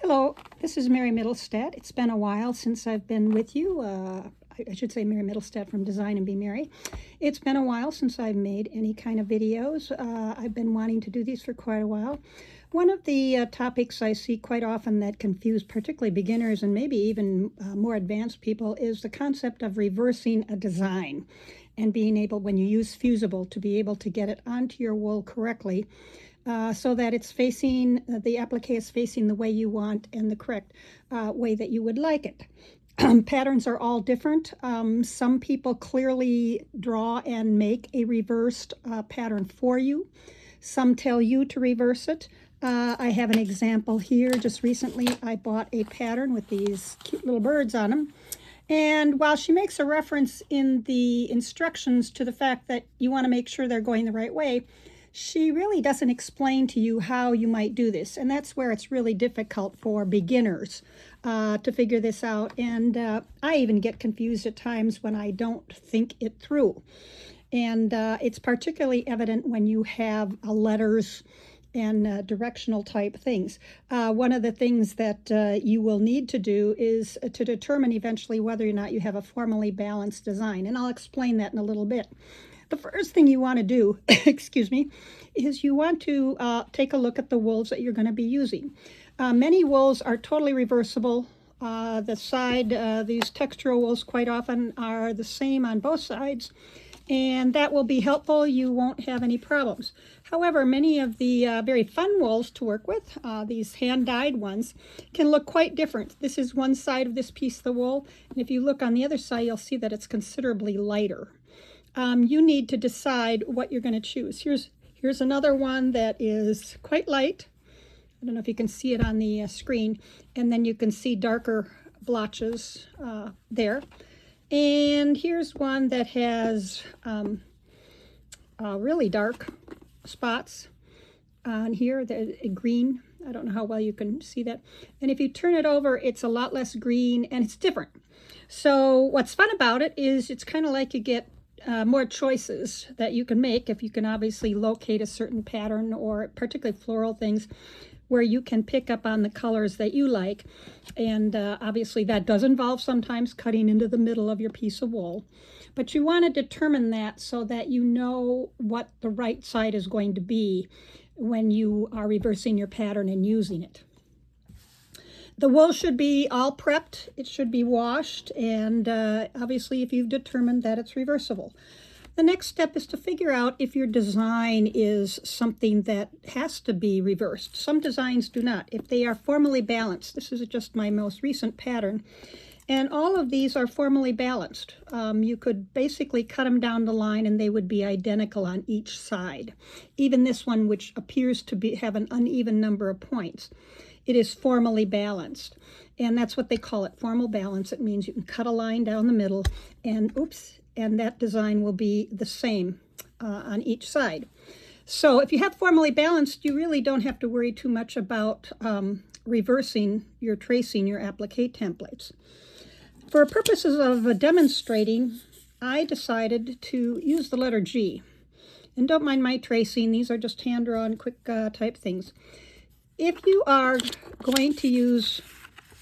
Hello, this is Mary Middlestad. It's been a while since I've been with you. I should say Mary Middlestad from Design and Be Merry. It's been a while since I've made any kind of videos. I've been wanting to do these for quite a while. One of the topics I see quite often that confuse particularly beginners and maybe even more advanced people is the concept of reversing a design and being able, when you use fusible, to be able to get it onto your wool correctly. So that it's facing, the applique is facing the way you want and the correct way that you would like it. Patterns are all different. Some people clearly draw and make a reversed pattern for you. Some tell you to reverse it. I have an example here. Just recently I bought a pattern with these cute little birds on them. And while she makes a reference in the instructions to the fact that you want to make sure they're going the right way, she really doesn't explain to you how you might do this. And that's where it's really difficult for beginners to figure this out. And I even get confused at times when I don't think it through. And it's particularly evident when you have letters and directional type things. One of the things that you will need to do is to determine eventually whether or not you have a formally balanced design. And I'll explain that in a little bit. The first thing you want to do, excuse me, is you want to take a look at the wools that you're going to be using. Many wools are totally reversible. These textural wools quite often are the same on both sides, and that will be helpful. You won't have any problems. However, many of the very fun wools to work with, these hand-dyed ones, can look quite different. This is one side of this piece of the wool, and if you look on the other side, you'll see that it's considerably lighter. You need to decide what you're going to choose. Here's another one that is quite light. I don't know if you can see it on the screen, and then you can see darker blotches there. And here's one that has really dark spots on here, the green. I don't know how well you can see that. And if you turn it over, it's a lot less green and it's different. So what's fun about it is it's kind of like you get more choices that you can make if you can obviously locate a certain pattern, or particularly floral things where you can pick up on the colors that you like. And obviously that does involve sometimes cutting into the middle of your piece of wool. But you want to determine that so that you know what the right side is going to be when you are reversing your pattern and using it. The wool should be all prepped. It should be washed, and obviously if you've determined that it's reversible. The next step is to figure out if your design is something that has to be reversed. Some designs do not. If they are formally balanced, this is just my most recent pattern, and all of these are formally balanced. You could basically cut them down the line and they would be identical on each side. Even this one, which appears to have an uneven number of points, it is formally balanced. And that's what they call it, formal balance. It means you can cut a line down the middle and and that design will be the same on each side. So if you have formally balanced, you really don't have to worry too much about tracing your applique templates. For purposes of demonstrating, I decided to use the letter G. And don't mind my tracing, these are just hand-drawn, quick type things. If you are going to use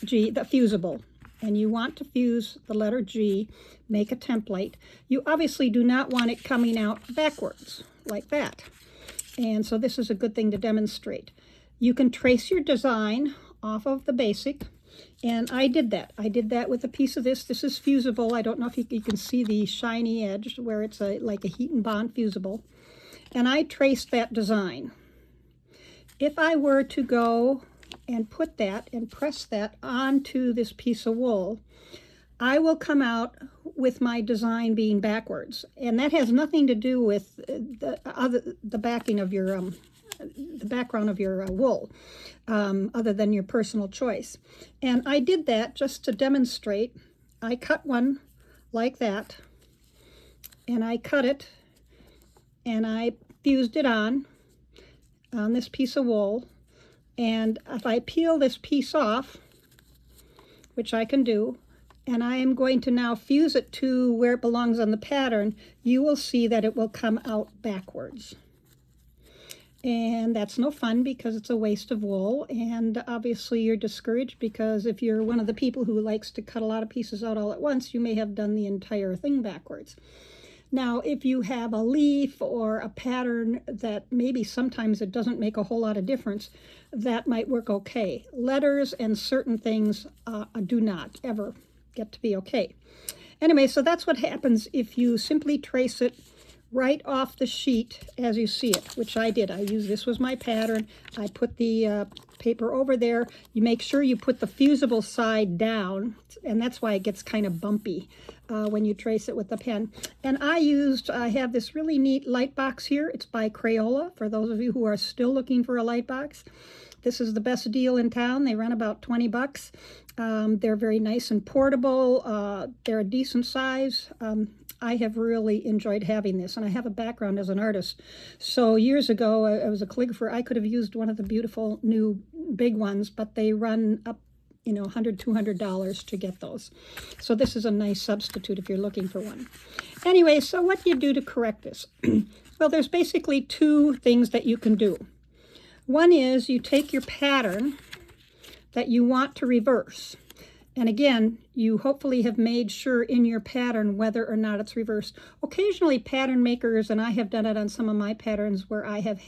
the fusible, and you want to fuse the letter G, make a template, you obviously do not want it coming out backwards like that. And so this is a good thing to demonstrate. You can trace your design off of the basic, and I did that. I did that with a piece of this. This is fusible. I don't know if you can see the shiny edge where it's like a heat and bond fusible. And I traced that design. If I were to go and put that and press that onto this piece of wool, I will come out with my design being backwards. And that has nothing to do with the backing of your the background of your wool, other than your personal choice. And I did that just to demonstrate. I cut one like that, and I cut it, and I fused it on this piece of wool. And if I peel this piece off, which I can do, and I am going to now fuse it to where it belongs on the pattern, you will see that it will come out backwards. And that's no fun because it's a waste of wool, and obviously you're discouraged because if you're one of the people who likes to cut a lot of pieces out all at once, you may have done the entire thing backwards. Now, if you have a leaf or a pattern that maybe sometimes it doesn't make a whole lot of difference, that might work okay. Letters and certain things do not ever get to be okay. Anyway, so that's what happens if you simply trace it right off the sheet as you see it, which I did. This was my pattern. I put the paper over there. You make sure you put the fusible side down, and that's why it gets kind of bumpy when you trace it with the pen. And I have this really neat light box here. It's by Crayola, for those of you who are still looking for a light box. This is the best deal in town. They run about 20 bucks. They're very nice and portable. They're a decent size. I have really enjoyed having this, and I have a background as an artist. So years ago, I was a calligrapher. I could have used one of the beautiful new big ones, but they run up, $100, $200 to get those. So this is a nice substitute if you're looking for one. Anyway, so what do you do to correct this? Well, there's basically two things that you can do. One is you take your pattern that you want to reverse. And again, you hopefully have made sure in your pattern whether or not it's reversed. Occasionally pattern makers, and I have done it on some of my patterns where I have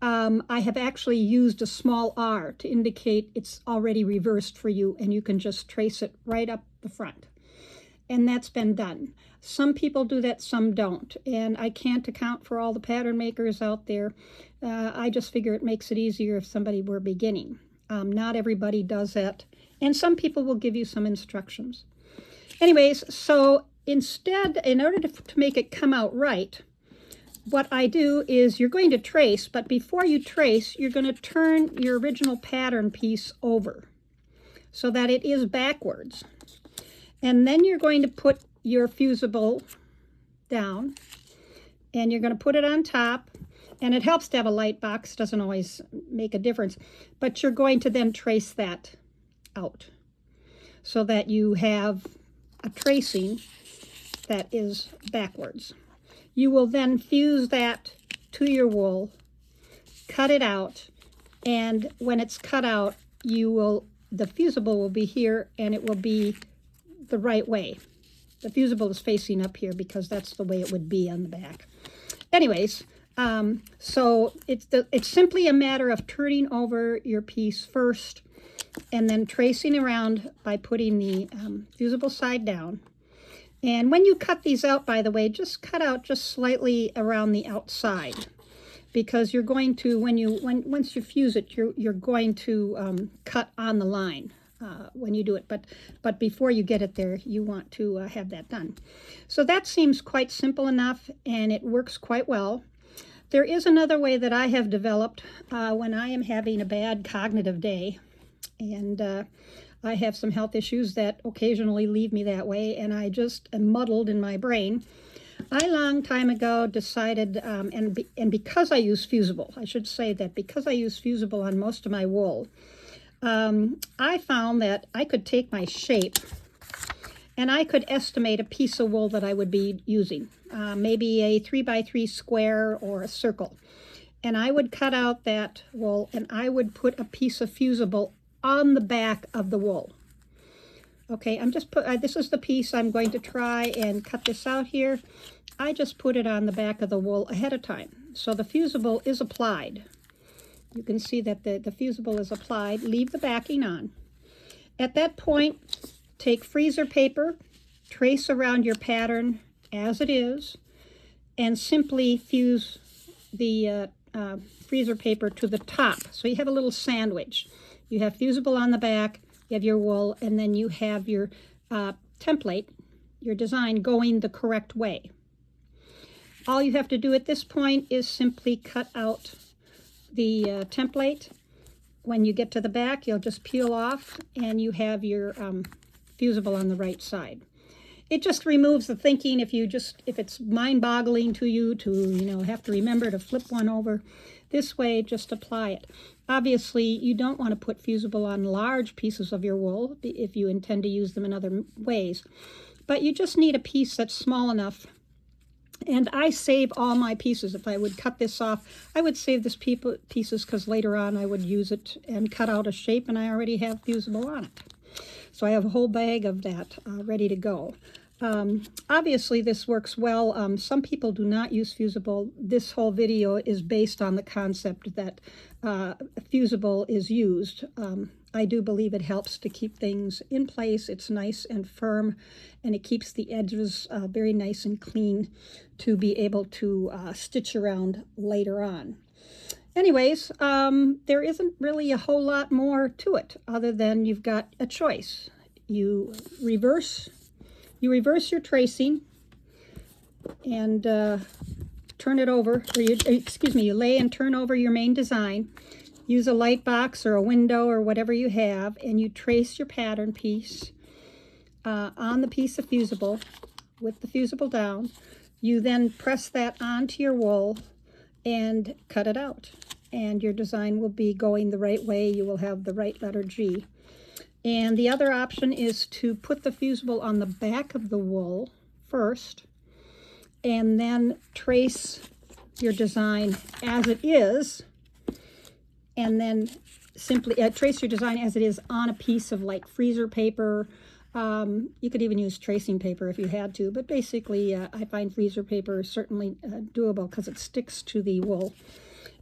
actually used a small R to indicate it's already reversed for you, and you can just trace it right up the front. And that's been done. Some people do that, some don't. And I can't account for all the pattern makers out there. I just figure it makes it easier if somebody were beginning. Not everybody does that. And some people will give you some instructions. Anyways, so instead, in order to make it come out right, what I do is you're going to trace, but before you trace, you're going to turn your original pattern piece over so that it is backwards. And then you're going to put your fusible down, and you're going to put it on top. And it helps to have a light box, doesn't always make a difference. But you're going to then trace that out so that you have a tracing that is backwards. You will then fuse that to your wool, cut it out, and when it's cut out, the fusible will be here, and it will be the right way. The fusible is facing up here because that's the way it would be on the back. Anyways, so it's simply a matter of turning over your piece first and then tracing around by putting the fusible side down. And when you cut these out, by the way, just cut out just slightly around the outside, because you're going to, once you fuse it, you're going to cut on the line when you do it. But before you get it there, you want to have that done. So that seems quite simple enough, and it works quite well. There is another way that I have developed when I am having a bad cognitive day, and I have some health issues that occasionally leave me that way, and I just am muddled in my brain. I, long time ago, decided, and because I use fusible, I should say that because I use fusible on most of my wool, I found that I could take my shape and I could estimate a piece of wool that I would be using, maybe a 3x3 square or a circle. And I would cut out that wool, and I would put a piece of fusible on the back of the wool. Okay, this is the piece I'm going to try and cut this out here. I just put it on the back of the wool ahead of time. So the fusible is applied. You can see that the fusible is applied. Leave the backing on. At that point, take freezer paper, trace around your pattern as it is, and simply fuse the freezer paper to the top. So you have a little sandwich. You have fusible on the back, you have your wool, and then you have your template, your design going the correct way. All you have to do at this point is simply cut out the template. When you get to the back, you'll just peel off, and you have your fusible on the right side. It just removes the thinking if it's mind-boggling to you to have to remember to flip one over. This way, just apply it. Obviously, you don't want to put fusible on large pieces of your wool if you intend to use them in other ways. But you just need a piece that's small enough And I save all my pieces. If I would cut this off, I would save this pieces because later on I would use it and cut out a shape, and I already have fusible on it. So I have a whole bag of that ready to go. Obviously this works well. Some people do not use fusible. This whole video is based on the concept that fusible is used. I do believe it helps to keep things in place. It's nice and firm, and it keeps the edges very nice and clean to be able to stitch around later on. Anyways, there isn't really a whole lot more to it other than you've got a choice. You reverse your tracing and turn it over, or you lay and turn over your main design. Use a light box or a window or whatever you have, and you trace your pattern piece on the piece of fusible with the fusible down. You then press that onto your wool and cut it out, and your design will be going the right way. You will have the right letter G. And the other option is to put the fusible on the back of the wool first, and then trace your design as it is, and then simply trace your design as it is on a piece of like freezer paper. You could even use tracing paper if you had to, but basically I find freezer paper is certainly doable because it sticks to the wool.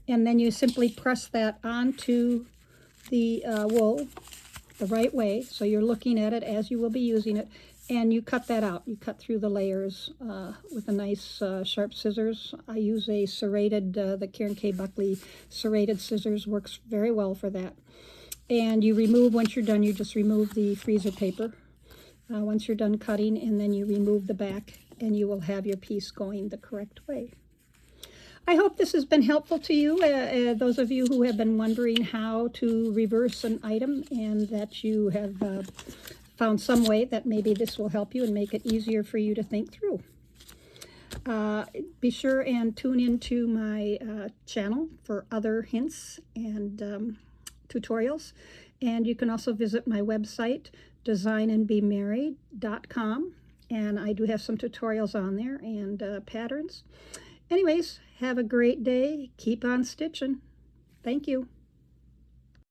And then you simply press that onto the wool the right way, so you're looking at it as you will be using it, and you cut that out. You cut through the layers with a nice sharp scissors. I use a serrated, the Karen K. Buckley serrated scissors, works very well for that. And you remove, once you're done, you just remove the freezer paper once you're done cutting, and then you remove the back, and you will have your piece going the correct way. I hope this has been helpful to you, those of you who have been wondering how to reverse an item, and that you have found some way that maybe this will help you and make it easier for you to think through. Be sure and tune into my channel for other hints and tutorials. And you can also visit my website, designandbemarried.com, and I do have some tutorials on there and patterns. Anyways, have a great day. Keep on stitching. Thank you.